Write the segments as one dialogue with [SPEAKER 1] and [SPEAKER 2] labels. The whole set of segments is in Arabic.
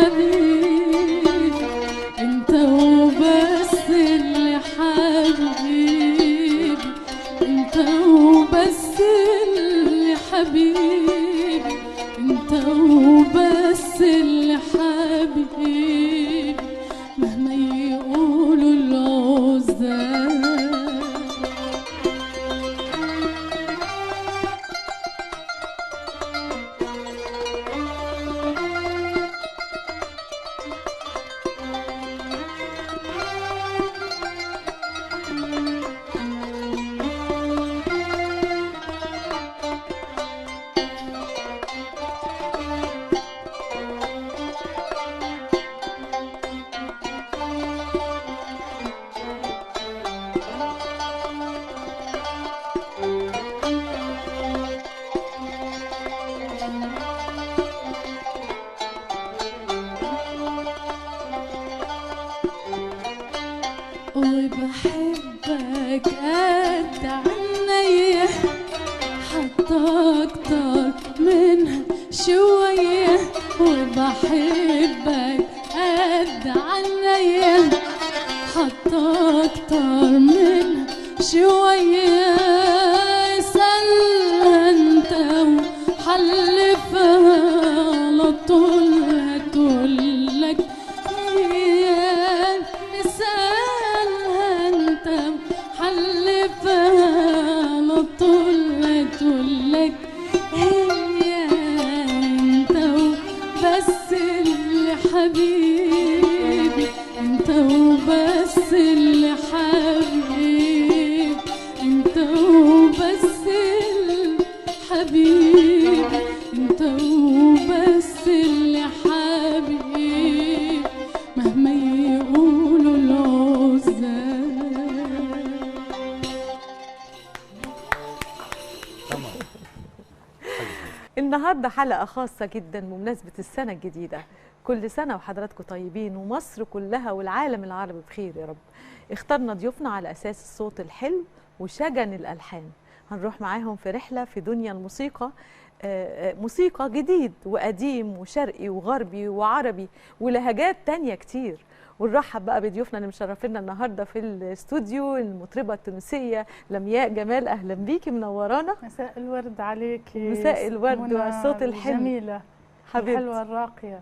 [SPEAKER 1] حبيبي انت وبس اللي حبيبي انت وبس اللي حبيبي انت وبس اللي حبيبي مهما يقولوا العزاب. وبحبك قد عينيا حتى اكتر منها شوية وبحبك قد عينيا حتى اكتر منها شوية اسألها انت وحلفها على طول هتقولك على طول هتقولك هي انت وبس اللي حبيبي انت وبس اللي حبيبي انت وبس اللي حبيبي انت وبس اللي حبيبي مهما يقولوا العزاب.
[SPEAKER 2] النهارده حلقة خاصة جدا بمناسبة السنة الجديدة. كل سنة وحضراتكم طيبين ومصر كلها والعالم العربي بخير يا رب. اخترنا ضيوفنا على أساس الصوت الحلو وشجن الألحان. هنروح معاهم في رحلة في دنيا الموسيقى، موسيقى جديد وقديم وشرقي وغربي وعربي ولهجات تانية كتير. ونرحب بقى بضيوفنا اللي مشرفينا النهارده في الاستوديو، المطربه التونسيه لمياء جمال. اهلا بيكي، منورانا.
[SPEAKER 3] مساء الورد عليكي.
[SPEAKER 2] مساء الورد والصوت الحلو
[SPEAKER 3] الجميله
[SPEAKER 2] حبيبتي
[SPEAKER 3] الحلوه الراقيه.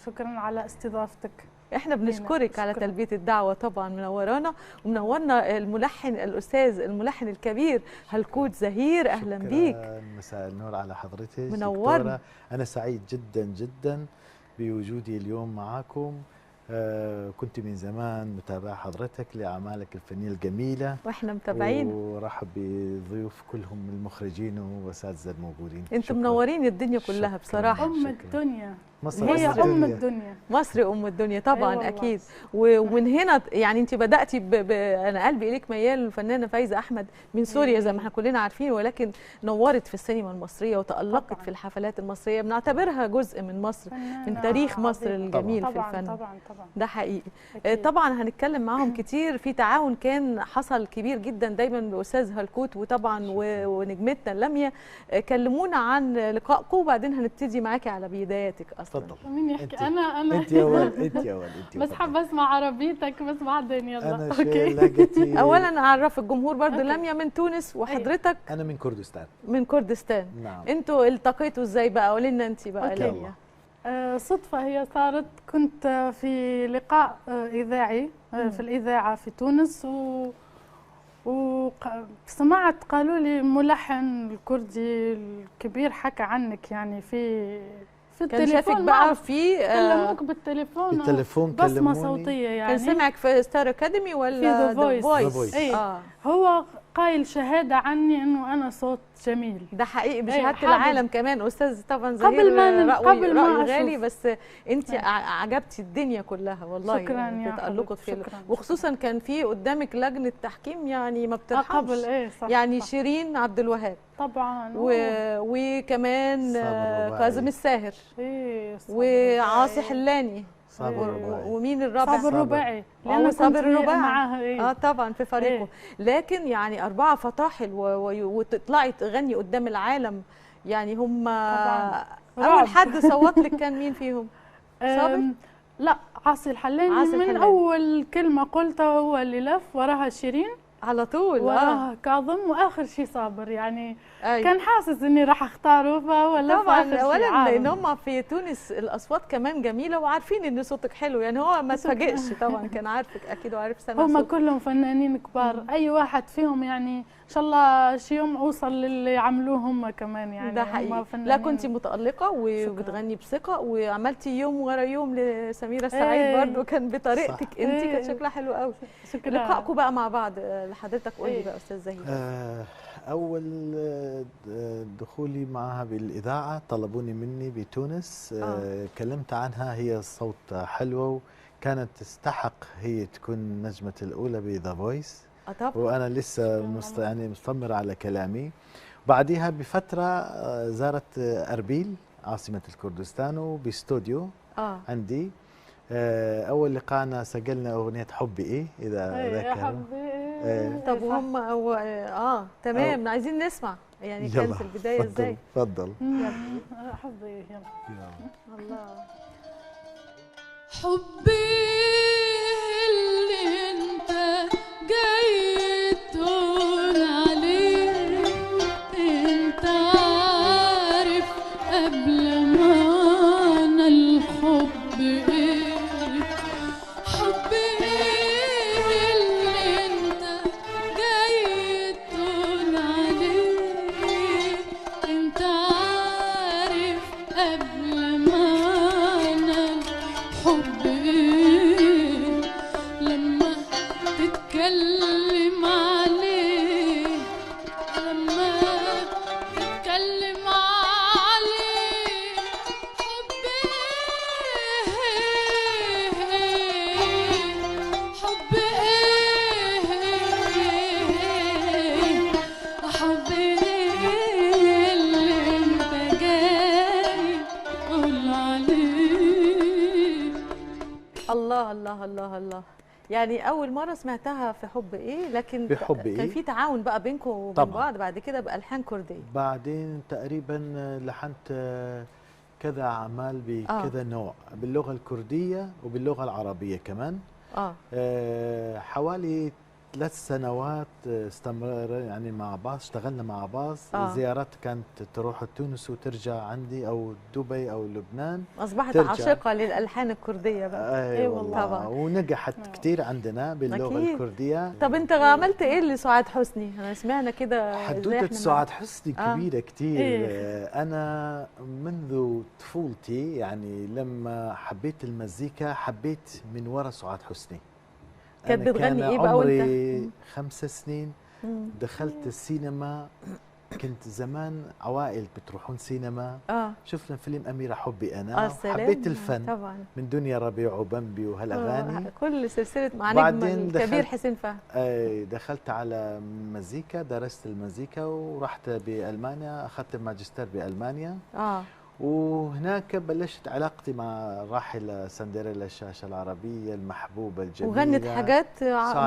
[SPEAKER 3] شكرا على استضافتك.
[SPEAKER 2] احنا بنشكرك على تلبيه الدعوه، طبعا منورانا ومنورنا الملحن الاستاذ الملحن الكبير هلكوت زهير. اهلا بيك.
[SPEAKER 4] مساء النور على حضرتك.
[SPEAKER 2] منورنا.
[SPEAKER 4] انا سعيد جدا جدا بوجودي اليوم معاكم. كنت من زمان متابع حضرتك لأعمالك الفنية الجميلة
[SPEAKER 2] واحنا متابعين،
[SPEAKER 4] ورحب بضيوف كلهم المخرجين والاساتذه الموجودين.
[SPEAKER 2] انتم منورين الدنيا كلها بصراحة.
[SPEAKER 3] أم الدنيا،
[SPEAKER 4] مصر
[SPEAKER 3] هي أم الدنيا.
[SPEAKER 2] مصر أم الدنيا طبعا.
[SPEAKER 3] أيوة
[SPEAKER 2] أكيد. ومن هنا يعني أنت بدأتي أنا قلبي إليك ميال الفنانة فايزة أحمد من سوريا زي ما احنا كلنا عارفين، ولكن نورت في السينما المصرية وتألقت طبعاً في الحفلات المصرية. بنعتبرها جزء من مصر، من تاريخ مصر الجميل طبعاً في الفن.
[SPEAKER 3] طبعا
[SPEAKER 2] ده حقيقي.
[SPEAKER 3] أكيد.
[SPEAKER 2] طبعا هنتكلم معاهم كتير في تعاون كان حصل كبير جدا دايما بأستاذ هلكوت وطبعا ونجمتنا لمياء. كلمونا عن لقائكم وبعدين هنبتدي معاكي على بداياتك اصلا.
[SPEAKER 4] اتفضل.
[SPEAKER 3] مين يحكي؟ انا
[SPEAKER 4] انت يا ولد، انت يا ولد، انت
[SPEAKER 3] بس حابه اسمع عربيتك بس بعدين. يلا
[SPEAKER 4] انا
[SPEAKER 3] اوكي.
[SPEAKER 2] اولا اعرف الجمهور برضه لمياء من تونس وحضرتك
[SPEAKER 4] انا من كردستان.
[SPEAKER 2] من كردستان.
[SPEAKER 4] نعم.
[SPEAKER 2] انتوا التقيتوا ازاي بقى؟ قولي لنا انت بقى لمياء.
[SPEAKER 3] صدفه هي صارت، كنت في لقاء اذاعي في الاذاعه في تونس وسمعت قالوا لي ملحن الكردي الكبير حكى عنك، يعني في
[SPEAKER 2] كان شافك بقى في
[SPEAKER 3] كلموك بالتليفون بصمه صوتيه، يعني
[SPEAKER 2] كان سمعك في ستار اكاديمي ولا
[SPEAKER 3] في ذا فويس؟ هو قايل شهاده عني انه انا صوت جميل.
[SPEAKER 2] ده حقيقي بشهاده العالم كمان. استاذ طبعا زهير
[SPEAKER 3] قبل ما
[SPEAKER 2] غالي، بس انت عجبتي الدنيا كلها والله.
[SPEAKER 3] شكرا يا
[SPEAKER 2] تألقك في وخصوصا كان في قدامك لجنه تحكيم يعني ما بترحمش.
[SPEAKER 3] قبل صح
[SPEAKER 2] يعني
[SPEAKER 3] صح.
[SPEAKER 2] شيرين عبد الوهاب
[SPEAKER 3] طبعا
[SPEAKER 2] وكمان كاظم الساهر وعاصي حلاني ومين الرابع؟
[SPEAKER 3] صابر الرباعي.
[SPEAKER 2] صابر الرباعي طبعا في فريقه. لكن يعني 4 فطاحل وتطلعي تغني قدام العالم. يعني هم اول حد صوت لك كان مين فيهم؟ صابر؟
[SPEAKER 3] لا، عاصي الحلاني.
[SPEAKER 2] عاصي
[SPEAKER 3] من
[SPEAKER 2] الحلاني.
[SPEAKER 3] أول كلمة قلتها هو اللي لف، وراها شيرين،
[SPEAKER 2] على طول.
[SPEAKER 3] وراها كاظم، وآخر شيء صابر. يعني
[SPEAKER 2] أيوة.
[SPEAKER 3] كان حاسس إني راح أختاره، فهو لف
[SPEAKER 2] طبعا
[SPEAKER 3] آخر شيء.
[SPEAKER 2] اولا لان هم في تونس الاصوات كمان جميله، وعارفين ان صوتك حلو، يعني هو ما اتفاجئش طبعا، كان عارفك اكيد وعارف سمع
[SPEAKER 3] هم
[SPEAKER 2] صوتك.
[SPEAKER 3] كلهم فنانين كبار. أي واحد فيهم يعني إن شاء الله شي يوم أوصل للي عملوه هم كمان. يعني
[SPEAKER 2] ده
[SPEAKER 3] هم
[SPEAKER 2] حقيقي.
[SPEAKER 3] فنانين.
[SPEAKER 2] لا كنت متألقة وبتغني بثقة، وعملتي يوم ورا يوم لسميرة سعيد برضو كان بطريقتك
[SPEAKER 4] صح.
[SPEAKER 2] انت، كانت شكلها حلو قوي.
[SPEAKER 3] شكرا.
[SPEAKER 2] لقائكم بقى مع بعض لحضرتك، قولي بقى استاذ زهير.
[SPEAKER 4] أول دخولي معها بالإذاعة طلبوني مني بتونس. كلمت عنها، هي صوت حلوة، كانت تستحق هي تكون نجمة الأولى بذا فويس.
[SPEAKER 2] طبعا.
[SPEAKER 4] وأنا لسه يعني مستمر على كلامي. بعدها بفترة زارت أربيل عاصمة الكردستان وباستوديو عندي. أول لقاءنا سجلنا أغنية حبي إيه إذا ذاكر.
[SPEAKER 2] طب وهم تمام، عايزين نسمع يعني كان في البداية ازاي؟
[SPEAKER 4] اتفضل.
[SPEAKER 3] حبي يلا.
[SPEAKER 2] الله.
[SPEAKER 1] حبي اللي انت جاي تقول عليه، انت عارف قبل ما انا الحب ايه. حبي اللي انت جاي تقول عليه، انت عارف قبل ما انا الحب ايه. لما تتكلم عليه، لما تتكلم عليه، حبي حبي حبي اللي انت جاي قول عليه.
[SPEAKER 2] الله الله الله الله. يعني أول مرة سمعتها في حب إيه، لكن
[SPEAKER 4] بحب إيه؟
[SPEAKER 2] كان في تعاون بقى بينكم وبين بعض بعد كده بألحان كردية. بعدين
[SPEAKER 4] تقريبا لحنت كذا أعمال بكذا نوع، باللغة الكردية وباللغة العربية كمان. حوالي 3 سنوات استمر يعني مع بعض، اشتغلنا مع بعض. زيارات كانت تروح تونس وترجع عندي، او دبي او لبنان.
[SPEAKER 2] اصبحت عاشقه للالحان الكرديه بقى.
[SPEAKER 4] اي والله طبعا. ونجحت كثير عندنا باللغه
[SPEAKER 2] أكيد.
[SPEAKER 4] الكرديه.
[SPEAKER 2] طب انت عملت ايه لسعاد حسني؟ انا سمعنا كده
[SPEAKER 4] حدوته سعاد حسني كبيره كثير. انا منذ طفولتي يعني لما حبيت المزيكا حبيت من وراء سعاد حسني.
[SPEAKER 2] كانت بتغني ايه
[SPEAKER 4] بقى وانت؟ عمري 5 سنين دخلت السينما. كنت زمان عوائل بتروحون سينما. شفنا فيلم أميرة حبي أنا. حبيت الفن طبعا. من دنيا ربيع وبمبي وهالأغاني.
[SPEAKER 2] كل سلسلة مع نجم الكبير حسين فهمي.
[SPEAKER 4] دخلت على مزيكا، درست المزيكا ورحت بألمانيا، أخذت الماجستير بألمانيا. وهناك بلشت علاقتي مع الراحلة سندريلا الشاشة العربية المحبوبة الجميلة.
[SPEAKER 2] وغنت حاجات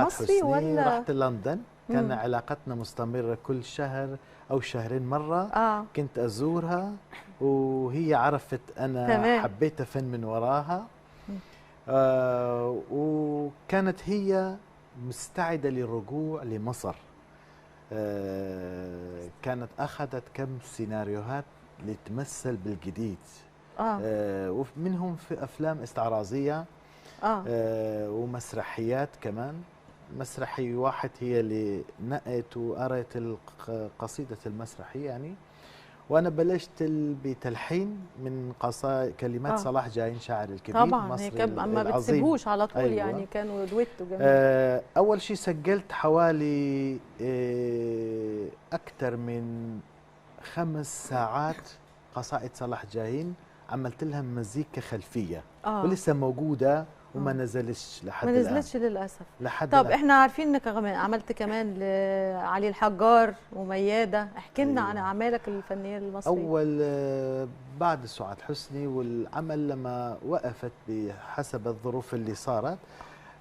[SPEAKER 2] مصري ولا؟
[SPEAKER 4] رحت لندن، كان علاقتنا مستمرة كل شهر أو شهرين مرة. كنت أزورها وهي عرفت أنا تمام. حبيت فن من وراها. وكانت هي مستعدة للرجوع لمصر. كانت أخذت كم سيناريوهات لتمثل بالجديد. ومنهم في أفلام استعراضية. ومسرحيات كمان. مسرحي واحد هي اللي نقت وقرأت القصيدة المسرحية يعني. وأنا بلشت بتلحين من كلمات صلاح جاهين شاعر الكبير
[SPEAKER 2] طبعا. هي ما بتسيبوش على طول. أيوة. يعني كانوا دويتو جميل.
[SPEAKER 4] أول شيء سجلت حوالي أكثر من 5 ساعات قصائد صلاح جاهين، عملت لها مزيكا خلفية. ولسه موجودة وما نزلتش لحد الآن.
[SPEAKER 2] ما نزلتش للأسف. طب الآن. احنا عارفين انك عملت كمان لعلي الحجار وميادة. احكي لنا عن أعمالك الفنية المصرية.
[SPEAKER 4] أول بعد سعاد حسني، والعمل لما وقفت بحسب الظروف اللي صارت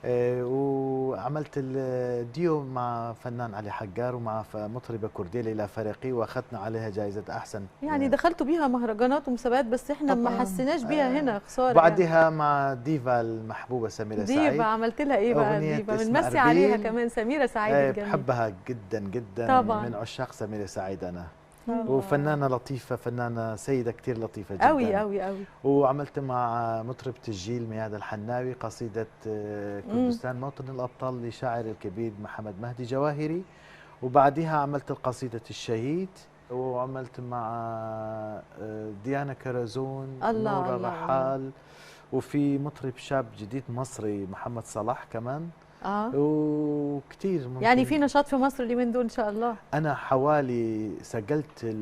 [SPEAKER 4] وعملت الديو مع فنان علي حجار ومع مطربة كردية ليلى فرقي، واخذنا عليها جائزة احسن.
[SPEAKER 2] يعني دخلتوا بيها مهرجانات ومسابقات بس احنا ما حسيناش بيها هنا، خساره.
[SPEAKER 4] بعدها
[SPEAKER 2] يعني
[SPEAKER 4] مع ديفا المحبوبة سميرة سعيد.
[SPEAKER 2] ديفا عملت لها ايه بقى؟ ديفا بنمسي عليها كمان، سميرة سعيد الجميل.
[SPEAKER 4] بحبها جدا جدا طبعا، من عشاق سميرة سعيد انا. وفنانة لطيفة، فنانة سيدة كتير لطيفة جدا
[SPEAKER 2] قوي قوي قوي.
[SPEAKER 4] وعملت مع مطربة الجيل مياد الحناوي قصيدة كردستان موطن الأبطال لشاعر الكبير محمد مهدي جواهري، وبعدها عملت القصيدة الشهيد، وعملت مع ديانا كرزون، نورة رحال، وفي مطرب شاب جديد مصري محمد صلاح كمان. وكتير ممكن.
[SPEAKER 2] يعني في نشاط في مصر اليومين دول ان شاء الله.
[SPEAKER 4] انا حوالي سجلت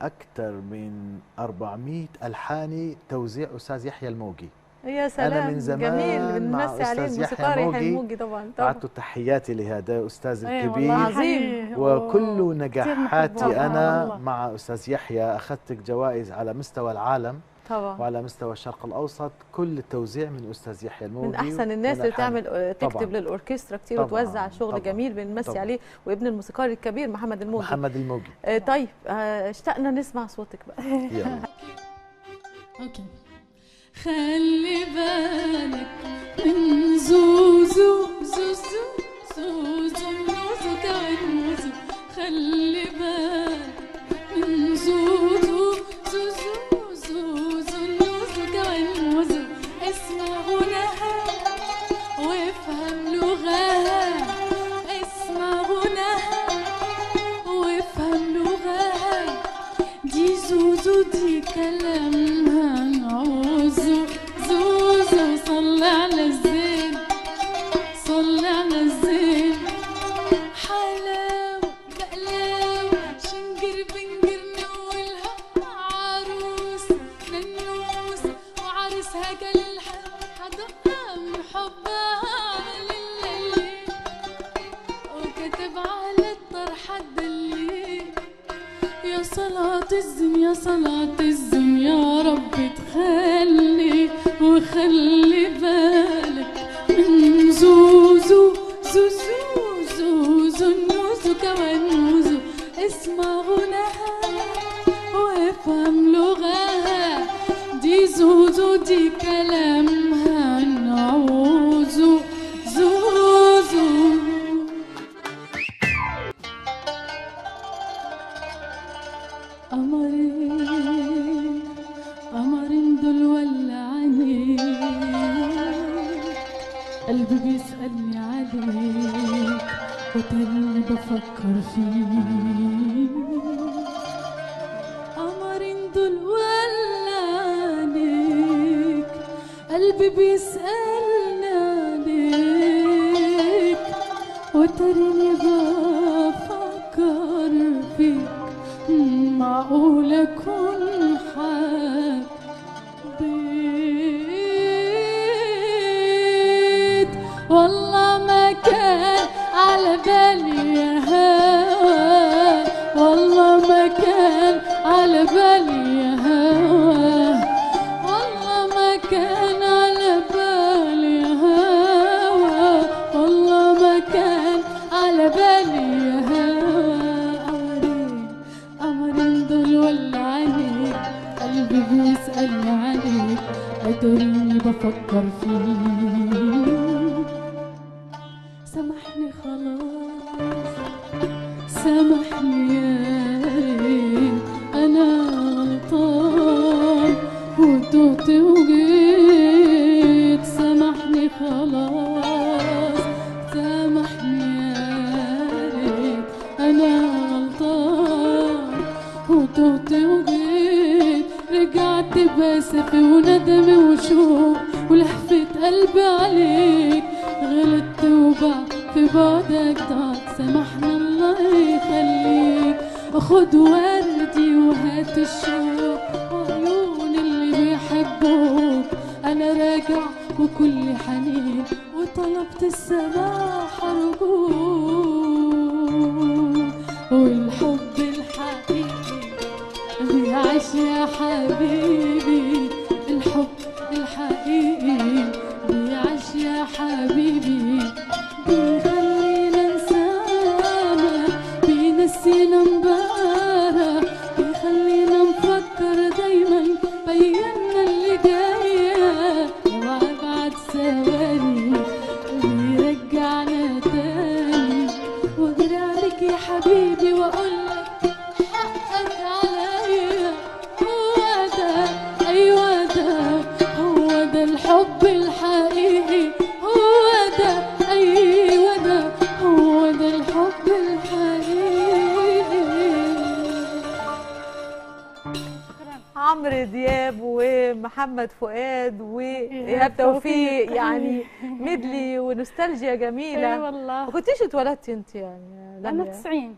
[SPEAKER 4] اكثر من 400 الحاني توزيع استاذ يحيى الموجي.
[SPEAKER 2] يا سلام،
[SPEAKER 4] انا من زمان
[SPEAKER 2] جميل، بنمسي عليه الموسيقار يحيى الموجي طبعا.
[SPEAKER 4] بعته تحياتي لهذا استاذ الكبير
[SPEAKER 2] عظيم،
[SPEAKER 4] وكل نجاحاتي انا مع استاذ يحيى. اخذت جوائز على مستوى العالم طبعا وعلى مستوى الشرق الاوسط. كل التوزيع من استاذ يحيى الموجي،
[SPEAKER 2] من احسن الناس اللي تعمل تكتب للاوركسترا كتير وتوزع شغل جميل، بنمسي عليه. وابن الموسيقار الكبير محمد الموجي. طيب اشتقنا نسمع صوتك بقى.
[SPEAKER 4] يلا.
[SPEAKER 1] اوكي. خلي بالك من زوزو زوزو زوزو نوزو كمان نوزو، خلي بالك من زوزو زوزو زوزو نوزو كمان نوزو، اسمع غناها وافهم لغاها، اسمع غناها وافهم لغاها، دي زوزو دي كلامها نعوزو زوزو، صلي على الزين صلي على الزين، حلاوة بقلاوة شنجر بنجر نولها، عروسة ننوسة وعرسها جال حدقها حبها لليل، وكتب على الطرحة الدليل، يا صلاة الزم يا صلاة الزم يا رب تخلي وخلي بالك من زوزو زوزو زوزو نوزو كمان نوزو، اسمع غناها وافهم لغاها، دي زوزو دي كلامها نعوزو زوزو. قمرين قمرين دول ولعاني، قلبي بيسألني عليك وتاني بفكر فيك، قمرين دول ولعانيك، قلبي بيسألني عليك وتاني بفكر فيك، معقول أكون حبيت والله ما كان على بالي يا هوا، والله ما كان على بالي يا هوا، والله ما كان على بالي يا هوا، والله ما كان على بالي يا هوا، قمرين دول ولعانيك، قلبي بيسألني عليك أدري بفكر فيك، سامحني خلاص سامحني يا ريت أنا غلطان وتهت وجيت، سامحني خلاص سامحني يا ريت أنا غلطان وتهت وجيت، رجعت بأسفي وندمي وشوق ولهفة قلبي عليك، غلطت وبعد في بعدك ضاعت، سامحني الله يخليك، خد وردي وهات الشوق وعيون اللي بيحبوك، أنا راجع وكل حنين وطلبت السماح أرجوك، والحب الحقيقي بيعيش يا حبيبي، الحب الحقيقي بيعيش يا حبيبي، الحب الحقيقي هو ده، أيوة ده هو ده الحب الحقيقي.
[SPEAKER 2] عمرو دياب ومحمد فؤاد وإيهاب توفيق، يعني ميدلي ونوستالجيا جميلة.
[SPEAKER 3] اي والله.
[SPEAKER 2] ما كنتيش اتولدتي انت يعني
[SPEAKER 3] انا
[SPEAKER 2] لميا؟
[SPEAKER 3] 90.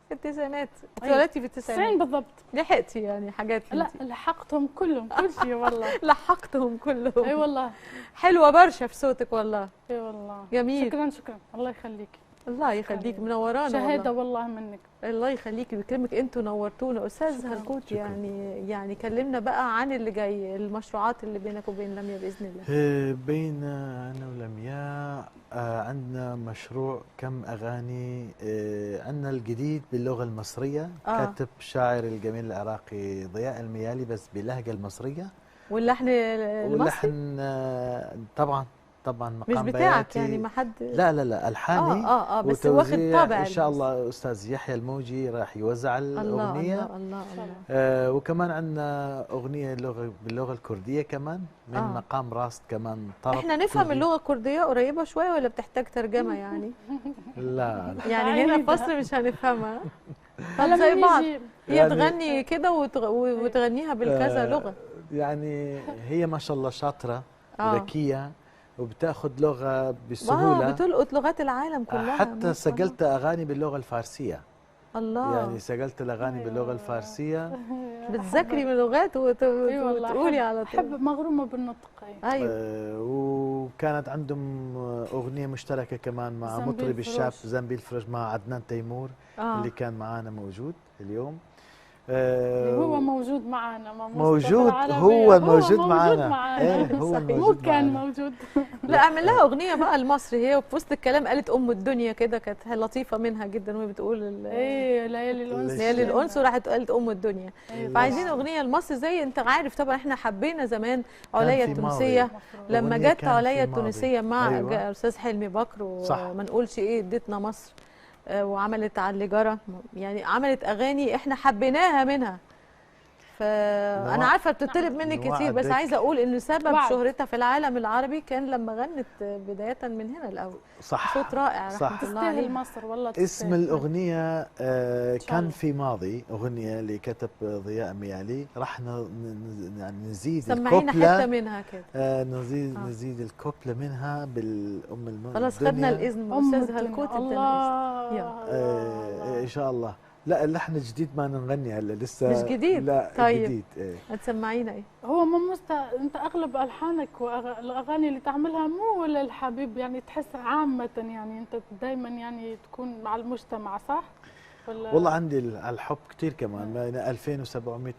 [SPEAKER 2] في التسعينات
[SPEAKER 3] أيوة.
[SPEAKER 2] اتولدتي في
[SPEAKER 3] 90
[SPEAKER 2] التسعينات،
[SPEAKER 3] بالضبط.
[SPEAKER 2] لحقتي يعني حاجات
[SPEAKER 3] لا
[SPEAKER 2] انت.
[SPEAKER 3] لحقتهم كلهم كل شيء والله.
[SPEAKER 2] لحقتهم كلهم.
[SPEAKER 3] اي والله.
[SPEAKER 2] حلوة برشا في صوتك والله.
[SPEAKER 3] اي والله.
[SPEAKER 2] جميل.
[SPEAKER 3] شكرا شكرا، الله يخليك.
[SPEAKER 2] الله يخليك، منورانا
[SPEAKER 3] شهاده
[SPEAKER 2] والله.
[SPEAKER 3] والله منك.
[SPEAKER 2] الله يخليكي ويكرمك، انتوا نورتونا. استاذ
[SPEAKER 3] شكراً.
[SPEAKER 2] هلكوت،
[SPEAKER 4] شكراً.
[SPEAKER 2] يعني كلمنا بقى عن اللي جاي، المشروعات اللي بينك وبين لميا باذن الله.
[SPEAKER 4] بين أنا ولمياء عندنا مشروع كم أغاني. عندنا الجديد باللغة المصرية، كاتب شاعر الجميل العراقي ضياء الميالي بس باللهجة المصرية،
[SPEAKER 2] واللحن المصري
[SPEAKER 4] واللحن طبعا
[SPEAKER 2] مش
[SPEAKER 4] مقام
[SPEAKER 2] بتاعك
[SPEAKER 4] بياتي.
[SPEAKER 2] يعني، ما حد.
[SPEAKER 4] لا ألحاني.
[SPEAKER 2] بس واخد طابع
[SPEAKER 4] إن شاء الله أستاذ يحيى الموجي راح يوزع الأغنية.
[SPEAKER 2] الله.
[SPEAKER 4] وكمان عندنا أغنية باللغة الكردية كمان من مقام راست كمان طرب.
[SPEAKER 2] احنا نفهم
[SPEAKER 4] كردي.
[SPEAKER 2] اللغة الكردية قريبة شوية ولا بتحتاج ترجمة يعني؟
[SPEAKER 4] لا
[SPEAKER 2] يعني هنا في مصر مش هنفهمها.
[SPEAKER 3] هلا
[SPEAKER 2] زي بعض.
[SPEAKER 3] يجي
[SPEAKER 2] هي
[SPEAKER 4] يعني
[SPEAKER 2] تغني كده وتغنيها بالكذا لغة.
[SPEAKER 4] يعني هي ما شاء الله شاطرة ذكية وبتاخذ لغة
[SPEAKER 2] بسهولة،
[SPEAKER 4] بسهولة.
[SPEAKER 2] بتلقط لغات العالم كلها.
[SPEAKER 4] حتى سجلت أغاني باللغة الفارسية.
[SPEAKER 2] الله.
[SPEAKER 4] يعني سجلت الأغاني باللغة الفارسية.
[SPEAKER 2] بتذاكري من لغات وتقولي على طول.
[SPEAKER 3] حب مغرومة بالنطق.
[SPEAKER 2] أيوة.
[SPEAKER 4] وكانت عندهم أغنية مشتركة كمان مع مطرب الشاب زنبيل فرج مع عدنان تيمور اللي كان معانا موجود اليوم.
[SPEAKER 3] هو موجود معنا.
[SPEAKER 4] موجود، هو موجود معنا. ايه هو موجود
[SPEAKER 3] مو كان موجود.
[SPEAKER 2] لا اعمل لها اغنيه بقى المصري، هي وفي وسط الكلام قالت ام الدنيا كده، كانت لطيفه منها جدا وهي بتقول
[SPEAKER 3] ايه ليالي الانس.
[SPEAKER 2] ليالي الانس، وراحت قالت ام الدنيا. فعايزين اغنيه المصري زي انت عارف طبعا، احنا حبينا زمان عليا التونسيه لما جت عليا التونسيه مع استاذ حلمي بكر وما نقولش ايه اديتنا مصر، وعملت على اللي جرى، يعني عملت اغاني احنا حبيناها منها. فانا عارفه بتطلب مني كتير، بس عايزه اقول ان سبب شهرتها في العالم العربي كان لما غنت بدايه من هنا الاول.
[SPEAKER 4] صح،
[SPEAKER 2] صوت رائع رحمه الله عليه.
[SPEAKER 3] تستاهل مصر والله.
[SPEAKER 4] اسم الاغنيه كان في ماضي، اغنيه اللي كتب ضياء ميالي. راح نزيد
[SPEAKER 2] سمعينا حته منها كده.
[SPEAKER 4] نزيد الكوبله منها بالام الدنيا.
[SPEAKER 2] خلاص خدنا الاذن من استاذ هلكوت.
[SPEAKER 3] الله.
[SPEAKER 4] ان شاء الله. لا اللحن جديد ما نغني هلا لسه.
[SPEAKER 2] مش جديد؟
[SPEAKER 4] لا
[SPEAKER 2] طيب.
[SPEAKER 4] جديد.
[SPEAKER 2] هتسمعينا ايه؟
[SPEAKER 3] هو انت اغلب الحانك والاغاني اللي تعملها مو للحبيب، يعني تحس عامه، يعني انت دائما يعني تكون مع المجتمع، صح؟
[SPEAKER 4] والله عندي الحب كثير كمان، 2700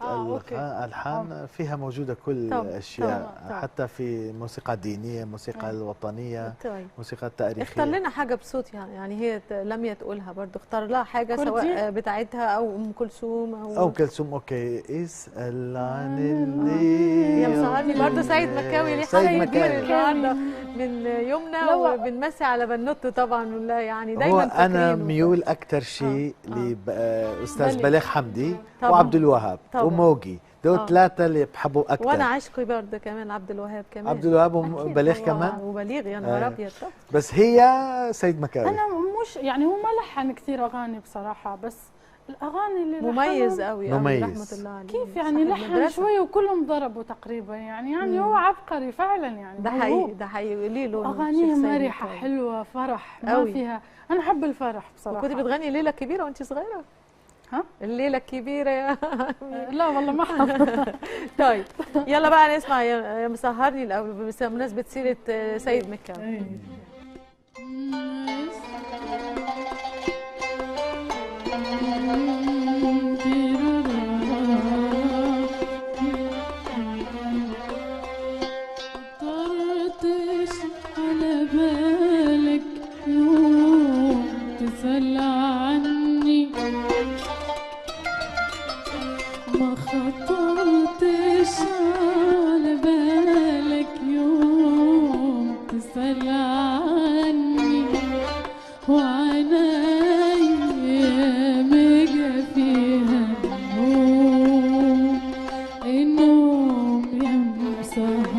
[SPEAKER 4] ألحان فيها موجودة كل الأشياء. حتى في موسيقى دينية، موسيقى الوطنية، موسيقى التاريخية.
[SPEAKER 2] اختار لنا حاجة بصوت، يعني هي لميا تقولها برضه، اختار لها حاجة سواء بتاعتها أو أم كلثوم
[SPEAKER 4] أو كلثوم. أوكي. اسأل عن اللي
[SPEAKER 2] يا مسهرني برضه سيد مكاوي، ليه حاجة كبيرة النهارده من يومنا، وبنمسي على بنوته طبعا. ولا يعني دايما
[SPEAKER 4] هو أنا ميول أكثر شيء لأستاذ بليغ حمدي وعبد الوهاب وموجي، دول ثلاثة اللي بحبوا أكثر.
[SPEAKER 2] وأنا عشقي برضه كمان عبد الوهاب كمان.
[SPEAKER 4] عبد الوهاب وبليغ كمان.
[SPEAKER 2] وبليغ يا نهار أبيض.
[SPEAKER 4] بس هي سيد مكاوي.
[SPEAKER 3] أنا مش يعني هو ما لحن كثير أغاني بصراحة، بس الأغاني اللي
[SPEAKER 2] مميز قوي
[SPEAKER 4] مميز.
[SPEAKER 2] رحمة الله عليه.
[SPEAKER 3] كيف يعني لحن شوي وكلهم ضربوا تقريبا، يعني هو عبقري فعلا يعني.
[SPEAKER 2] ده حقيقي، ده حقيقي. ليه لون
[SPEAKER 3] أغانيه مرحة حلوة، فرح ما فيها. أنا أحب الفرح بصراحة.
[SPEAKER 2] كنت بتغني ليلة كبيرة وأنت صغيرة؟
[SPEAKER 3] ها؟
[SPEAKER 2] الليلة الكبيرة يا
[SPEAKER 3] لا والله ما حافظة.
[SPEAKER 2] طيب يلا بقى نسمع يا مسهرني الأول بمناسبة سيرة سيد مكاوي.
[SPEAKER 1] تسأل عني ما خطرتش على بالك يوم تسأل عني، وعنايا مجا فيها النوم يا مسهر.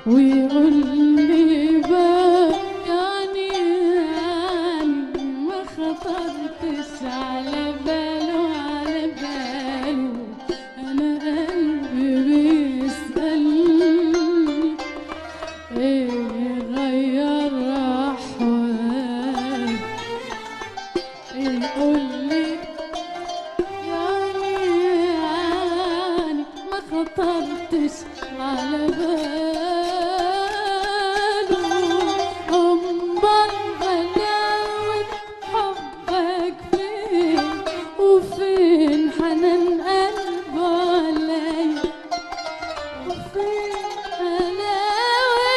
[SPEAKER 1] ويقول لي بقى يعني ما خطرتش على باله انا قلبي بيسأل ايه غير احوال يقول لي يعني ما خطرتش على باله أمال غلاوة حبك فين وفين حنان قلبه عليا وفين حلاوة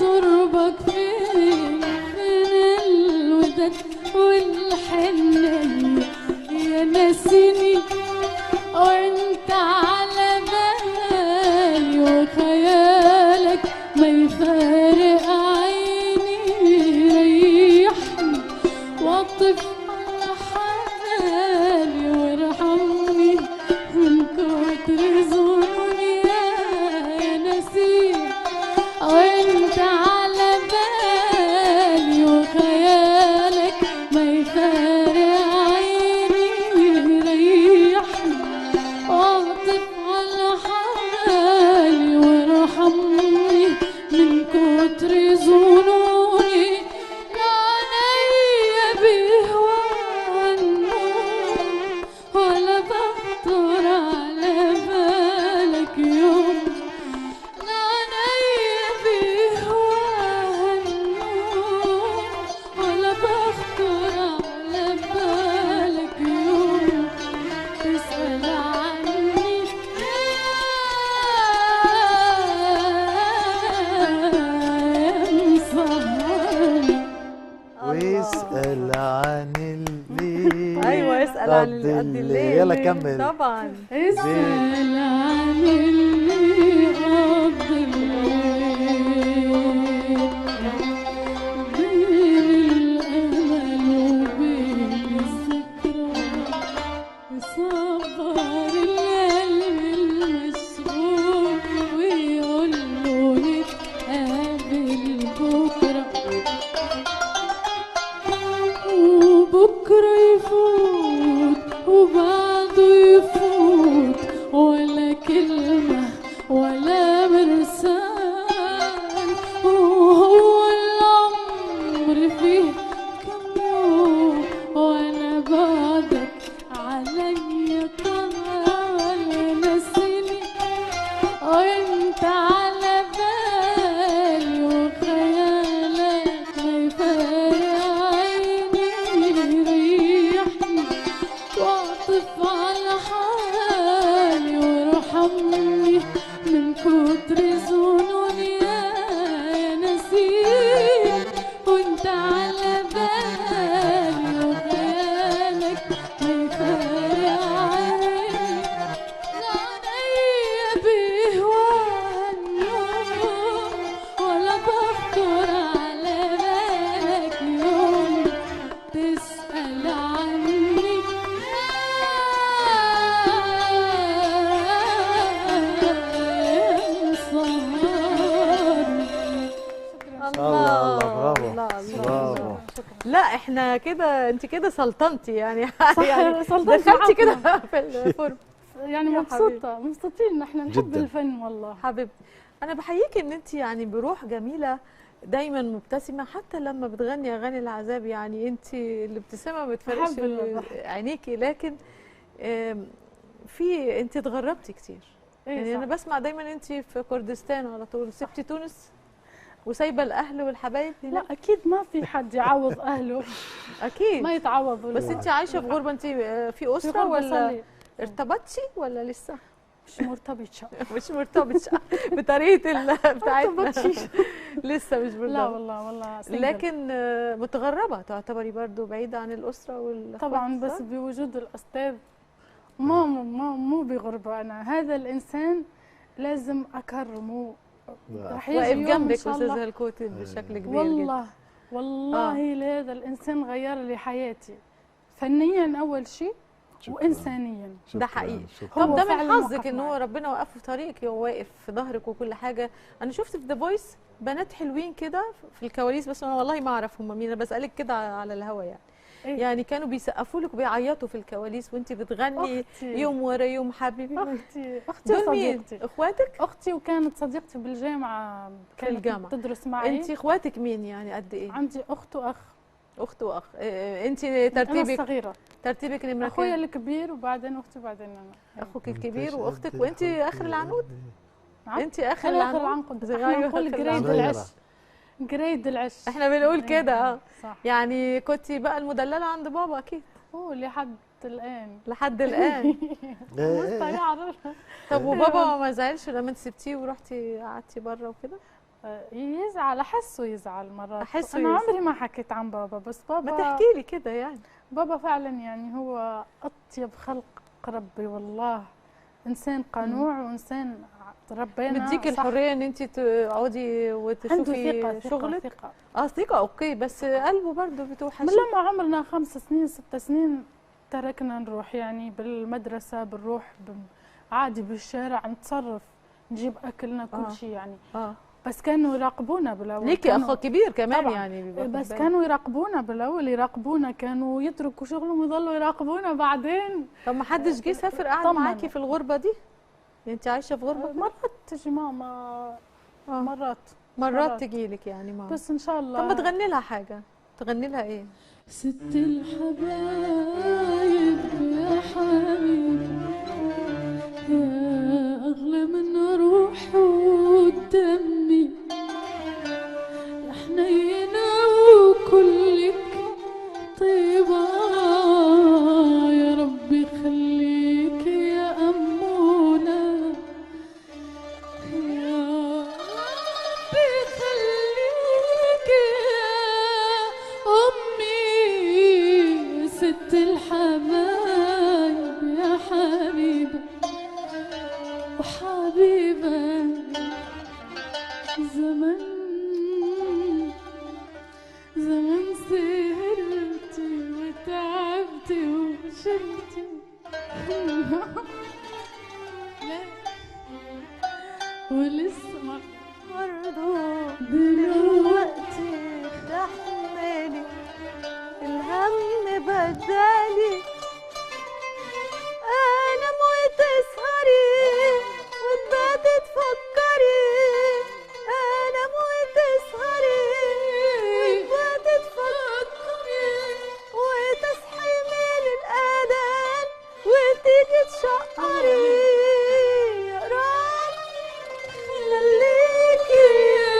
[SPEAKER 1] قربك فين الوداد والحنية يا ناسيني وانت على بالي وخيالك ما يفارق عيني يريحني واطف على حالي وارحمني من كتر ظنوني يا نسيم وانت على بالي وخيالك ما يفارق عيني يريحني واطف على حالي وارحمني من كتر ظنوني لا عينيا بهوى النوم ولا بخطر على بالك يوم لا عينيا بهوى النوم ولا بخطر على بالك يوم تسأل عني
[SPEAKER 4] ويسأل عن الليل.
[SPEAKER 2] ايوه اسال عن
[SPEAKER 4] قد
[SPEAKER 2] قد الليل.
[SPEAKER 4] يلا كمل.
[SPEAKER 2] طبعا
[SPEAKER 1] اسأل عن اللي قضى الليل بين الأمل وبين الذكرى يصبر القلب المشغول ويقول له نتقابل بكرة وبكرة يفوت وبعده يفوت ولا كلمة ولا مرسال وهو العمر فيه كم يوم وانا بعدك عليا طال نسيني وانت على بالي وخيالك ما يفارق عيني يريحني واعطف على حالي وارحمني من كتر ظنوني يا نسيم وانت على بالي وخيالك ما يفارق عيني لا عينيا بهوى النوم ولا بخطر على بالك يوم تسأل عني
[SPEAKER 4] الله برافو.
[SPEAKER 2] الله
[SPEAKER 4] برافو.
[SPEAKER 2] لا احنا كده انت كده سلطنتي يعني يعني
[SPEAKER 3] سلطنتي
[SPEAKER 2] دخلتي
[SPEAKER 3] معاكم.
[SPEAKER 2] كده في الفورم
[SPEAKER 3] يعني
[SPEAKER 2] يا
[SPEAKER 3] مبسوطة مبسوطين احنا نحب
[SPEAKER 4] جداً.
[SPEAKER 3] الفن والله.
[SPEAKER 2] حبيبتي. انا بحييكي ان انت يعني بروح جميله دايما مبتسمه حتى لما بتغني اغاني العذاب يعني انت الابتسامه ما بتفرقش
[SPEAKER 3] الحمد لله.
[SPEAKER 2] عينيكي لكن في انت اتغربتي كتير يعني
[SPEAKER 3] إيه
[SPEAKER 2] انا بسمع دايما انت في كردستان على طول سبتي تونس وسايبه الاهل والحبايب هنا
[SPEAKER 3] لا اكيد ما في حد يعوض اهله
[SPEAKER 2] اكيد
[SPEAKER 3] ما يتعوضوا.
[SPEAKER 2] بس انت عايشه في غربه انت في اسره ولا ارتبطتي ولا لسه
[SPEAKER 3] مش مرتبطة.
[SPEAKER 2] مش مرتبطه بطريقه بتاعتنا
[SPEAKER 3] مرتبطش.
[SPEAKER 2] لسه مش
[SPEAKER 3] لا
[SPEAKER 2] مرتبطه
[SPEAKER 3] والله single.
[SPEAKER 2] لكن متغربه تعتبري برضو بعيده عن الاسره والاخوات
[SPEAKER 3] طبعا
[SPEAKER 2] صح؟
[SPEAKER 3] بس بوجود الاستاذ مو بغربة. انا هذا الانسان لازم اكرمه. رح يجي
[SPEAKER 2] واقف
[SPEAKER 3] يوم
[SPEAKER 2] جنبك
[SPEAKER 3] إن شاء
[SPEAKER 2] استاذ
[SPEAKER 3] الله.
[SPEAKER 2] الكوتي بشكل كبير
[SPEAKER 3] والله والله لهذا الانسان غير لي حياتي فنيا اول شيء وانسانيا.
[SPEAKER 2] ده حقيقي.
[SPEAKER 4] شكراً.
[SPEAKER 2] طب ده من
[SPEAKER 3] فعلاً
[SPEAKER 2] حظك
[SPEAKER 3] موقف
[SPEAKER 2] ان هو
[SPEAKER 3] معي.
[SPEAKER 2] ربنا وقفه في طريقك، هو واقف في ظهرك وكل حاجه. انا شفت في ذا فويس بنات حلوين كده في الكواليس، بس انا والله ما اعرف هم مين، انا بسالك كده على الهوا يعني.
[SPEAKER 3] إيه؟
[SPEAKER 2] يعني كانوا بيسقفوا لك وبيعيطوا في وانت وانت بتغني
[SPEAKER 3] أختي.
[SPEAKER 2] يوم ورا يوم حبيبي.
[SPEAKER 3] اختي
[SPEAKER 2] دول مين؟
[SPEAKER 3] وصديقتي.
[SPEAKER 2] اخواتك؟
[SPEAKER 3] اختي وكانت صديقتي بالجامعه، كانت
[SPEAKER 2] الجامعة.
[SPEAKER 3] تدرس معي.
[SPEAKER 2] انت اخواتك مين يعني قد ايه؟
[SPEAKER 3] عندي اخت واخ.
[SPEAKER 2] اخت واخ. انت
[SPEAKER 3] انا
[SPEAKER 2] ترتيبك
[SPEAKER 3] الصغيره،
[SPEAKER 2] نمره
[SPEAKER 3] اخويا
[SPEAKER 2] كام؟
[SPEAKER 3] الكبير وبعدين اختي وبعدين انا.
[SPEAKER 2] اخوك الكبير واختك، وانت اخر العنقود.
[SPEAKER 3] نعم.
[SPEAKER 2] انت اخر
[SPEAKER 3] انا اخر
[SPEAKER 2] العنقود.
[SPEAKER 3] العنقود،
[SPEAKER 2] أيوة،
[SPEAKER 3] احنا نقول
[SPEAKER 2] آخر
[SPEAKER 3] جريد
[SPEAKER 2] العنقود.
[SPEAKER 3] العش. جريد العش.
[SPEAKER 2] احنا بنقول كده.
[SPEAKER 3] صح.
[SPEAKER 2] يعني كنتي بقى المدلله عند بابا اكيد
[SPEAKER 3] لحد الان.
[SPEAKER 2] لحد الان.
[SPEAKER 3] مستعار.
[SPEAKER 2] طب وبابا ما زعلش لما انت سبتيه ورحتي قعدتي بره وكده؟
[SPEAKER 3] يزعل، احسه يزعل مرات.
[SPEAKER 2] أحسه
[SPEAKER 3] انا
[SPEAKER 2] يزعل.
[SPEAKER 3] عمري ما حكيت عن بابا، بس بابا
[SPEAKER 2] ما تحكي لي كده يعني.
[SPEAKER 3] بابا فعلا يعني هو اطيب خلق ربي والله، انسان قنوع وانسان ربنا
[SPEAKER 2] مديك
[SPEAKER 3] صح.
[SPEAKER 2] الحريه ان انت تقعدي
[SPEAKER 3] عنده
[SPEAKER 2] وتشوفي
[SPEAKER 3] ثقة
[SPEAKER 2] شغلك.
[SPEAKER 3] ثقة.
[SPEAKER 2] ثقه اوكي، بس قلبه برضه بتوحش.
[SPEAKER 3] من لما عمرنا 5 سنين 6 سنين تركنا نروح يعني بالمدرسة، بنروح عادي بالشارع نتصرف، نجيب أكلنا كل شيء يعني. بس كانوا يراقبونا بالأول.
[SPEAKER 2] ليكي أخ كبير كمان
[SPEAKER 3] طبعاً.
[SPEAKER 2] يعني
[SPEAKER 3] بس كانوا يراقبونا بالأول، يراقبونا، كانوا يتركوا شغلهم ويظلوا يراقبونا بعدين.
[SPEAKER 2] طب ما حدش جه سافر قعد
[SPEAKER 3] طمن.
[SPEAKER 2] معاكي في الغربة دي؟ انت عايشة في غربة؟
[SPEAKER 3] مرات تجي ماما، مرات
[SPEAKER 2] تجي لك يعني ماما.
[SPEAKER 3] بس إن شاء الله.
[SPEAKER 2] طب ما تغني لها حاجة، تغني لها ايه؟
[SPEAKER 1] ست الحبايب يا حبيبي، يا أغلى من روحي ودمي، يا حنينة وكلك طيبة، يا ربي خليك يا أمونة، يا ربي خليك يا أمي، ست الحبايب يا حبيبة وحبيبة. زمن سهرتي وتعبتي وشلتي ولسه
[SPEAKER 2] برضو دلوقتي تحملي الهم بدالي، انام وتسهري وتباتي تفكري، انام وتسهري وتباتي تفكري، وتصحي من الاذان وتيجي تشقري، يا رب خليكي
[SPEAKER 1] يا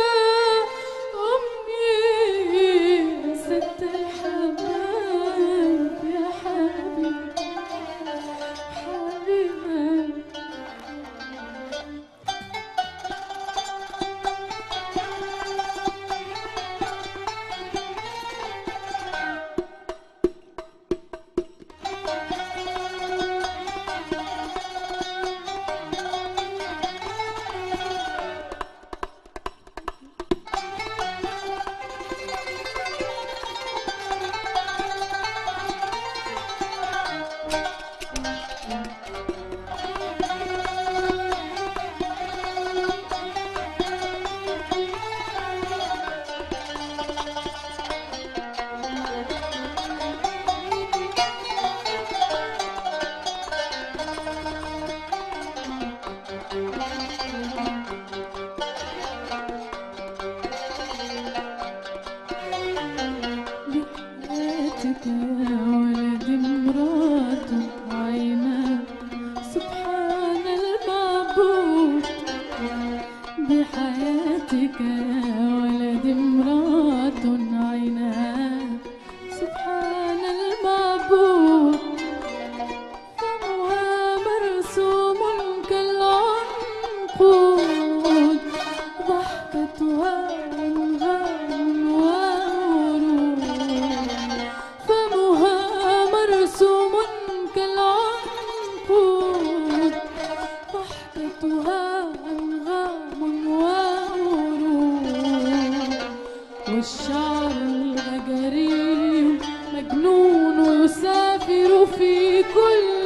[SPEAKER 1] أمي، ست الحبايب يا حبيبي حبيبة. بحياتك يا ولدي مراته عيناه سبحان المعبود، بحياتك يا ولدي مراته عيناه سبحان المعبود، فمها مرسوم كالعنقود، ضحكتها أنغام وورود، فمها مرسوم كالعنقود، ضحكتها أنغام وورود، والشعر الغجري مجنون يسافر في كل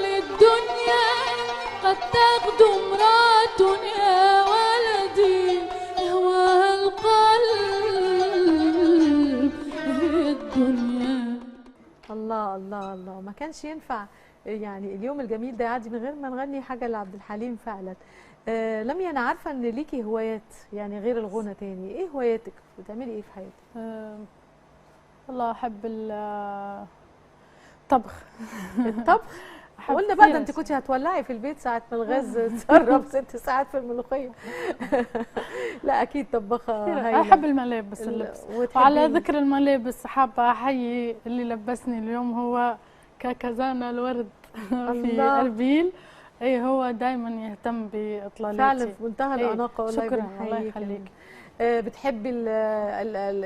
[SPEAKER 1] تاخده مرات يا ولدي يهواها القلب هي الدنيا.
[SPEAKER 2] الله الله الله، ما كانش ينفع يعني اليوم الجميل ده يعدي من غير ما نغني حاجه لعبد الحليم فعلا. لميا انا عارفه ان ليكي هوايات يعني غير الغنى تاني، ايه هواياتك؟ بتعملي ايه في حياتك؟
[SPEAKER 3] والله احب الطبخ.
[SPEAKER 2] الطبخ؟ قلنا بقى ده انت كنت هتولعي في البيت ساعه ما الغاز اتسرب 6 ساعات في الملوخيه. لا اكيد طباخه هايله.
[SPEAKER 3] احب الملابس اللبس. وعلى ذكر الملابس حابه احيي اللي لبسني اليوم، هو كاكازانا الورد في اربيل. اي هو دائما يهتم باطلالاتي
[SPEAKER 2] فعلا في منتهى الاناقه. والله
[SPEAKER 3] شكرا الله يخليك.
[SPEAKER 2] بتحبي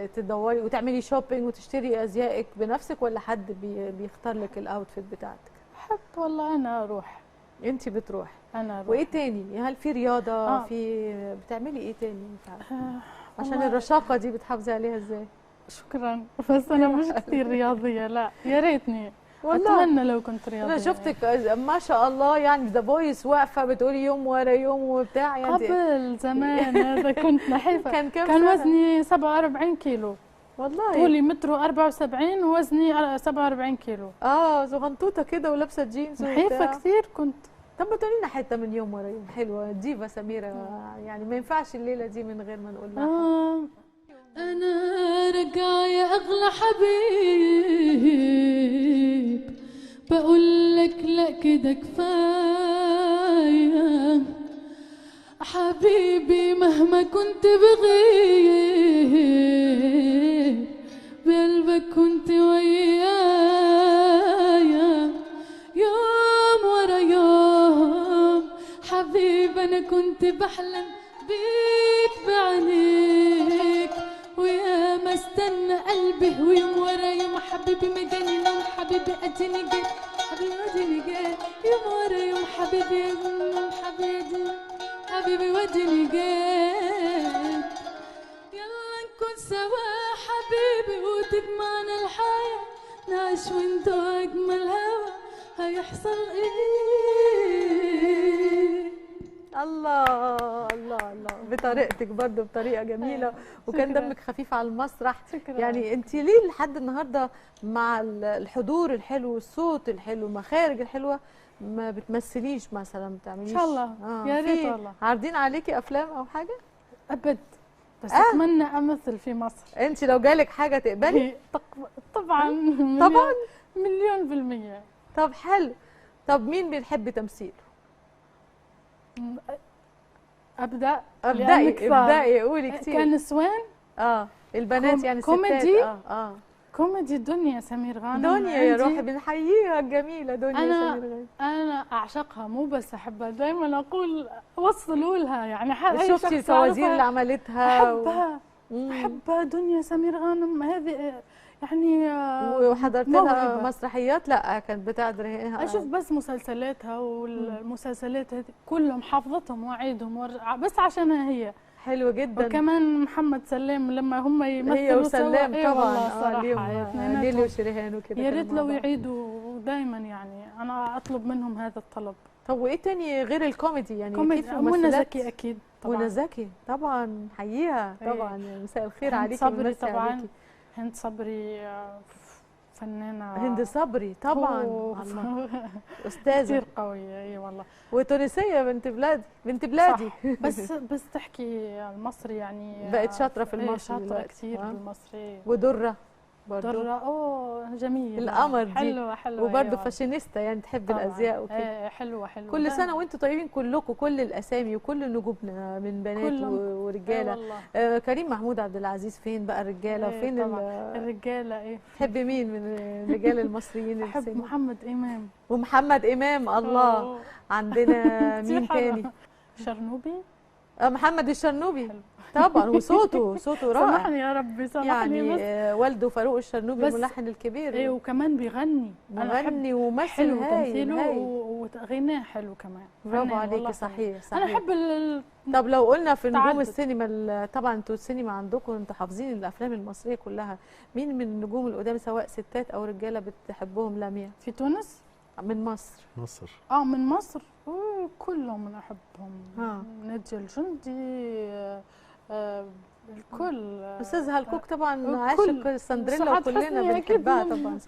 [SPEAKER 2] تدوري وتعملي شوبينج وتشتري ازيائك بنفسك ولا حد بيختار لك الاوتفيت بتاعتك؟
[SPEAKER 3] بحب والله انا اروح.
[SPEAKER 2] انت بتروحي؟
[SPEAKER 3] انا اروح.
[SPEAKER 2] وايه تاني؟ هل في رياضه في بتعملي ايه تاني عشان الرشاقه دي بتحافظي عليها ازاي؟
[SPEAKER 3] شكرا، بس انا مش كثير رياضيه. لا يا ريتني
[SPEAKER 2] والله
[SPEAKER 3] اتمنى لو كنت رياضيه.
[SPEAKER 2] انا شفتك ما شاء الله يعني ذا فويس واقفه بتقولي يوم ورا يوم وبتاع يعني
[SPEAKER 3] قبل زمان هذا كنت نحيفه. كان وزني 47 كيلو
[SPEAKER 2] والله.
[SPEAKER 3] طولي متر 74 ووزني 47 كيلو.
[SPEAKER 2] صغنطوطه كده ولابسه جينز
[SPEAKER 3] نحيفه كثير كنت.
[SPEAKER 2] طب ما تقولي لنا حته من يوم ورا يوم حلوه. ديفا سميره يعني ما ينفعش الليله دي من غير ما نقول لها
[SPEAKER 1] أنا رجع يا أغلى حبيب بقول لك لا كده كفاية حبيبي مهما كنت بغيب بقلبك كنت ويايا يوم ورا يوم حبيبي أنا كنت بحلم بيك بعينيك ويا ما استنى قلبي ويوم ورا يوم حبيبي ما جاني نوم حبيبي اديني جاي حبيبي اديني جاي يوم ورا يوم حبيبي حبيبي وديني جاي يلا نكون سوا حبيبي وتجمعنا الحياة نعيش وندوق اجمل هوا هيحصل ايه.
[SPEAKER 2] الله الله الله بطريقتك برضه بطريقه جميله وكان دمك خفيف على المسرح. يعني انت ليه لحد النهارده مع الحضور الحلو والصوت الحلو المخارج الحلوه ما بتمثليش مثلا؟ ما بتعمليش
[SPEAKER 3] ان شاء الله يا ريت والله.
[SPEAKER 2] عارضين عليكي افلام او حاجه؟
[SPEAKER 3] ابد بس اتمنى امثل في مصر.
[SPEAKER 2] انت لو جالك حاجه تقبلي؟
[SPEAKER 3] طبعا
[SPEAKER 2] طبعا
[SPEAKER 3] مليون%.
[SPEAKER 2] طب حلو. طب مين بيحب تمثيل؟ ابدأي قولي كتير.
[SPEAKER 3] كنسوان
[SPEAKER 2] البنات يعني
[SPEAKER 3] كوميدي كوميدي دنيا سمير غانم.
[SPEAKER 2] دنيا يا روحي بنحييها الجميله دنيا سمير غانم.
[SPEAKER 3] انا اعشقها مو بس احبها دائما اقول وصلوا لها يعني
[SPEAKER 2] شفتي الفوازير اللي عملتها
[SPEAKER 3] احبها دنيا سمير غانم هذه يعني.
[SPEAKER 2] وحضرت لها مسرحيات؟ لا كانت بتعذرها.
[SPEAKER 3] اشوف بس مسلسلاتها والمسلسلات هذه كلهم حافظتهم واعيدهم بس عشانها هي.
[SPEAKER 2] حلو جدا.
[SPEAKER 3] وكمان محمد سلام لما هم يمثلوا
[SPEAKER 2] هي وسلام طبعا
[SPEAKER 3] ليلي
[SPEAKER 2] وشريهان وكده.
[SPEAKER 3] يا ريت لو يعيدوا دايما يعني انا اطلب منهم هذا الطلب.
[SPEAKER 2] طب وايه تاني غير الكوميدي يعني؟
[SPEAKER 3] كوميدي منى زكي اكيد
[SPEAKER 2] طبعا. منى زكي طبعا حييها طبعا. مساء الخير عليكي.
[SPEAKER 3] صبري طبعا. هند صبري فنانه.
[SPEAKER 2] هند صبري طبعا استاذه
[SPEAKER 3] كثير قويه. اي والله.
[SPEAKER 2] وتونسيه بنت بلادي بنت بلادي.
[SPEAKER 3] بس تحكي المصري يعني.
[SPEAKER 2] بقت شاطره في المصري.
[SPEAKER 3] شاطره كثير في المصري.
[SPEAKER 2] ودره
[SPEAKER 3] درة جميل.
[SPEAKER 2] القمر دي
[SPEAKER 3] حلوه
[SPEAKER 2] وبرده فاشينيستا يعني تحب الازياء وكده.
[SPEAKER 3] حلوه
[SPEAKER 2] كل سنه وانتم طيبين كلكم كل الاسامي وكل نجومنا من بنات ورجاله. كريم محمود عبد العزيز فين بقى الرجاله؟ فين
[SPEAKER 3] الرجاله؟
[SPEAKER 2] تحبي مين من الرجال المصريين؟
[SPEAKER 3] احب محمد امام.
[SPEAKER 2] ومحمد امام الله. عندنا مين تاني؟
[SPEAKER 3] شرنوبي.
[SPEAKER 2] محمد الشرنوبي طبعا وصوته رائع.
[SPEAKER 3] سامحني يا ربي سامحني.
[SPEAKER 2] يعني والده فاروق الشرنوبي الملحن الكبير.
[SPEAKER 3] وكمان بيغني.
[SPEAKER 2] مغني وممثل هايل
[SPEAKER 3] وغناه حلو كمان.
[SPEAKER 2] برافو عليكي. صحيح.
[SPEAKER 3] انا احب
[SPEAKER 2] طب لو قلنا في نجوم السينما طبعا انتوا السينما عندكم انتوا حافظين الافلام المصريه كلها، مين من النجوم القدام سواء ستات او رجاله بتحبهم لميا؟
[SPEAKER 3] في تونس؟
[SPEAKER 2] من مصر.
[SPEAKER 3] من مصر. كلهم نحبهم. نادية الجندي، الكل.
[SPEAKER 2] استاذ هالكوك طبعا عاشق سندريلا وكلنا بنحبها طبعا.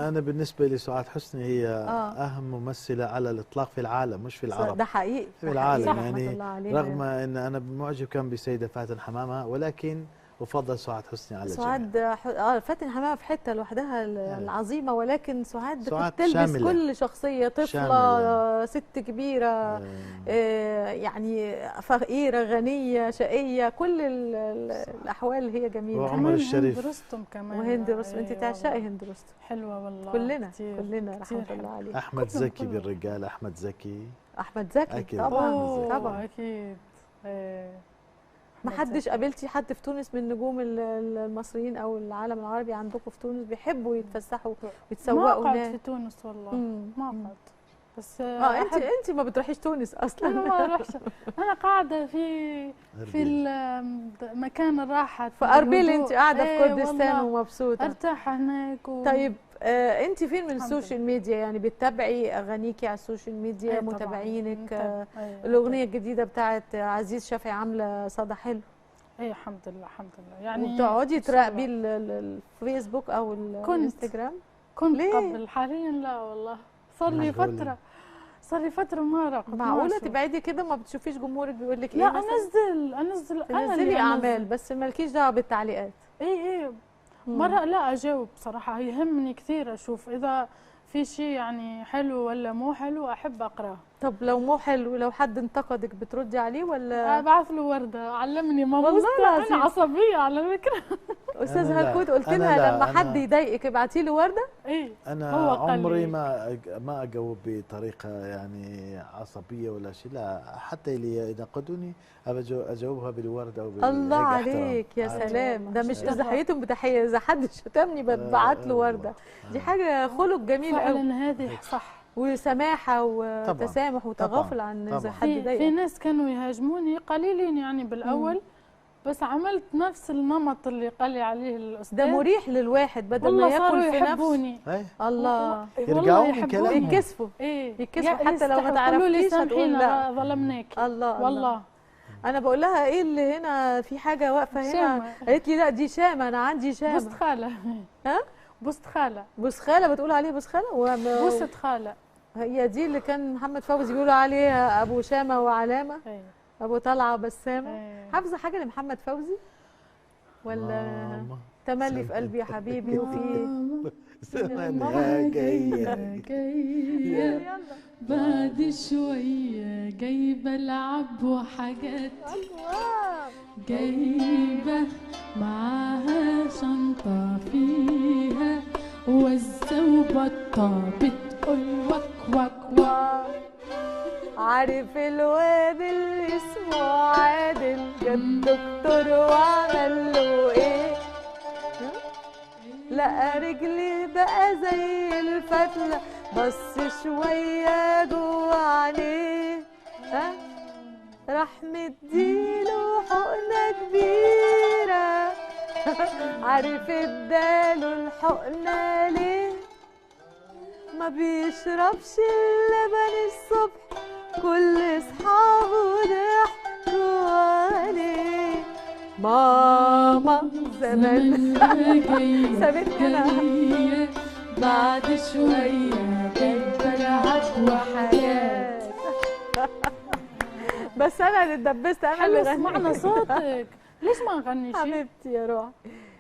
[SPEAKER 4] انا بالنسبه لي سعاد حسني هي اهم ممثله على الاطلاق في العالم، مش في العرب.
[SPEAKER 2] ده حقيقي
[SPEAKER 4] في العالم يعني، رغم ان انا معجب كان بسيده فاتن حمامه، ولكن افضل سعاد حسني على
[SPEAKER 2] سعاد. فاتن حمامه في حته لوحدها العظيمه، ولكن سعاد بتلبس شاملة. كل شخصيه، طفله يعني. ست كبيره يعني فقيره غنيه شقيه، كل الاحوال هي جميله.
[SPEAKER 4] وعمر الشريف
[SPEAKER 3] هند رستم كمان.
[SPEAKER 2] وهند رستم، انت تعشقي هند رستم.
[SPEAKER 3] حلوه والله
[SPEAKER 2] كلنا رحمه الله عليه.
[SPEAKER 4] احمد زكي بالرجال، احمد زكي
[SPEAKER 2] طبعا
[SPEAKER 3] اكيد.
[SPEAKER 2] ما حدش قابلتي حد في تونس من نجوم المصريين او العالم العربي عندكم في تونس بيحبوا يتفسحوا ويتسوقوا
[SPEAKER 3] ما قعدت في تونس والله. ما قعدت بس
[SPEAKER 2] انت ما بتروحيش تونس اصلا.
[SPEAKER 3] انا ما اروحش. انا قاعده في مكان الراحه
[SPEAKER 2] في اربيل. انت قاعده في كردستان ومبسوطه،
[SPEAKER 3] ارتاح هناك
[SPEAKER 2] طيب انت فين من السوشيال ميديا؟ يعني بتتابعي اغانيكي على السوشيال ميديا؟ متابعينك؟ الاغنيه الجديده بتاعت عزيز شافعي عامله صدى حلو.
[SPEAKER 3] اي الحمد لله الحمد لله. يعني
[SPEAKER 2] وبتقعدي تراقبي الفيسبوك او الانستغرام؟
[SPEAKER 3] كنت قبل، حاليا لا والله. صار لي فتره ما راقبت.
[SPEAKER 2] معقوله تبعدي كده ما بتشوفيش جمهورك بيقول لك ايه؟
[SPEAKER 3] لا انزل
[SPEAKER 2] تنزلي اعمال بس مالكيش دعوه بالتعليقات.
[SPEAKER 3] اي مرة لا أجاوب بصراحة، يهمني كثير أشوف إذا في شيء يعني حلو ولا مو حلو، أحب أقرأه.
[SPEAKER 2] طب لو مو حلو، لو حد انتقدك بتردي عليه ولا؟
[SPEAKER 3] أبعث له وردة. علمني ماما، والله أنا عصبية على فكرة.
[SPEAKER 2] أستاذ هالكوت قلت لها لما حد يضايقك ابعتي له وردة؟
[SPEAKER 3] إيه
[SPEAKER 4] أنا عمري ما أجاوب بطريقة يعني عصبية ولا شيء، لا. حتى اللي ينقدوني أجاوبها بالوردة أو
[SPEAKER 2] الله عليك يا سلام. ده مش إذا حييتهم بتحية، إذا حد شتمني ببعت له وردة. دي حاجة خلق جميل قوي.
[SPEAKER 3] فعلا هذه صح.
[SPEAKER 2] وسماحة وتسامح وتغافل عن إذا حد ضايقك.
[SPEAKER 3] في ناس كانوا يهاجموني قليلين يعني بالأول، بس عملت نفس النمط اللي قال لي عليه الأستاذ.
[SPEAKER 2] ده مريح للواحد، بدل ما ياكل في
[SPEAKER 3] يحبوني.
[SPEAKER 2] الله
[SPEAKER 4] يرجعوا من كلامهم،
[SPEAKER 2] يتكسفوا حتى لو ما تعرفيش هتقول لا
[SPEAKER 3] ظلمناك.
[SPEAKER 2] الله
[SPEAKER 3] والله
[SPEAKER 2] انا بقول لها ايه اللي هنا في حاجه واقفه هنا، قالت لي لا دي شامه، انا عندي شامه.
[SPEAKER 3] بوست خاله. بوست خاله
[SPEAKER 2] بتقول عليه بوست خاله
[SPEAKER 3] بوست خاله.
[SPEAKER 2] هي دي اللي كان محمد فوزي بيقولوا عليها ابو شامه وعلامه. ابو طلعه بسامه. حافظه حاجه لمحمد فوزي ولا؟ تملي في قلبي يا حبيبي، وفي
[SPEAKER 1] سنة جاية بعد شوية جايبة لعب وحاجات، جايبة معاها شنطة فيها وزة وبطة بتقول وك وك وك.
[SPEAKER 2] عارف الواد اللي اسمه عادل جاب دكتور وعمل له ايه؟ لقى رجلي بقى زي الفتلة، بص شوية جوا عينيه، راح مديله حقنة كبيرة. عارف اداله الحقنة ليه؟ ما بيشربش اللبن الصبح، كل اصحابه ضحكوا عليه. ماما زمان
[SPEAKER 1] جاية بعد شوية جايبة لعب وحاجات.
[SPEAKER 2] بس انا اللي اتدبست، انا اللي غنيت.
[SPEAKER 3] سمعنا صوتك، ليش ما نغني شيء؟
[SPEAKER 2] حبيبتي يا روح.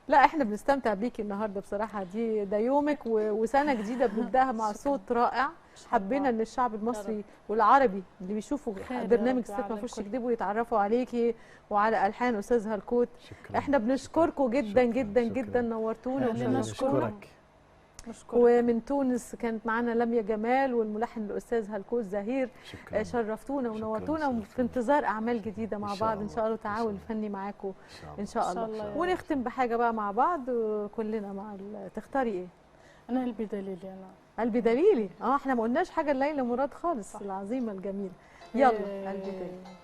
[SPEAKER 2] لا احنا بنستمتع بيكي النهارده بصراحه، ده يومك وسنه جديده بنبداها مع صوت رائع. حبينا ان الشعب المصري والعربي اللي بيشوفوا برنامج ستات ما فيش يكذبوا يتعرفوا عليكي وعلى الحان استاذ هالكوت. احنا بنشكركم جدا جدا جدا، نورتونا
[SPEAKER 3] ونشكرك.
[SPEAKER 2] ومن تونس كانت معانا لميا جمال، والملحن الاستاذ هالكوت زهير. شرفتونا ونورتونا، وفي انتظار اعمال جديده مع بعض ان شاء الله، تعاون فني معاكم ان شاء الله. ونختم بحاجه بقى مع بعض كلنا مع تختاري ايه؟
[SPEAKER 3] انا قلبي دليلي. انا
[SPEAKER 2] قلبي دليلي. احنا ما قلناش حاجه لليلى مراد خالص، العظيمه الجميله. يلا قلبي دليلي.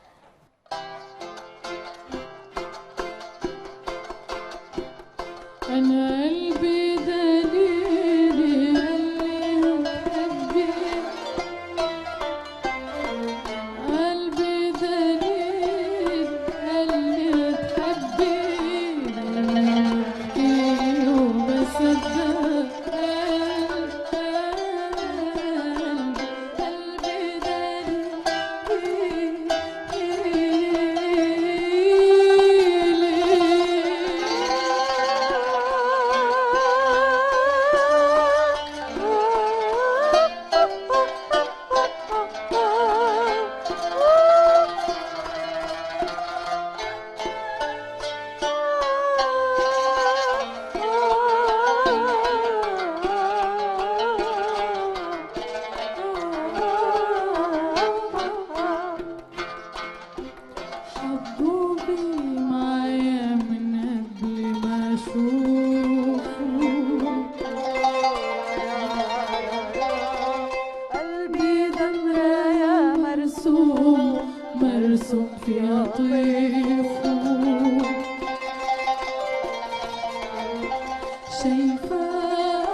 [SPEAKER 1] انا قلبي دليلي اللي بحبك، شايفاه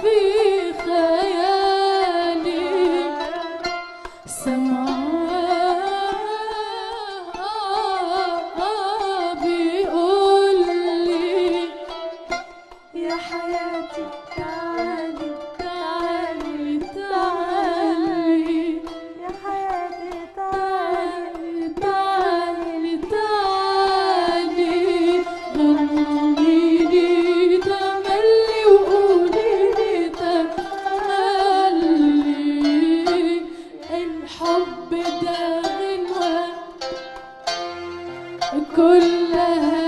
[SPEAKER 1] في خيالي، سمعاه بيقول لي يا حياتي تعالي تعالي تعالي،
[SPEAKER 2] يا حياتي تعالي
[SPEAKER 1] تعالي تعالي، غنيلي تملي وقوليلي تملي، الحب ده غنوة كلها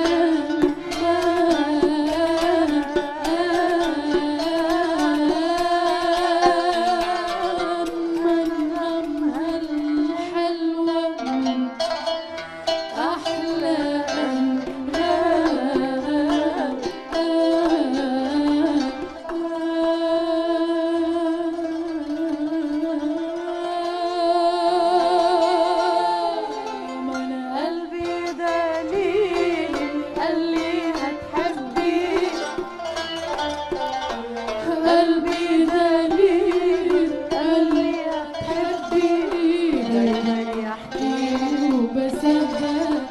[SPEAKER 1] منامها الحلوة أحلى أنغام. أنا قلبي دليل قال لي هتحبي، قلبي دليل قال لي هتحبي، دايما يحكي وبصدق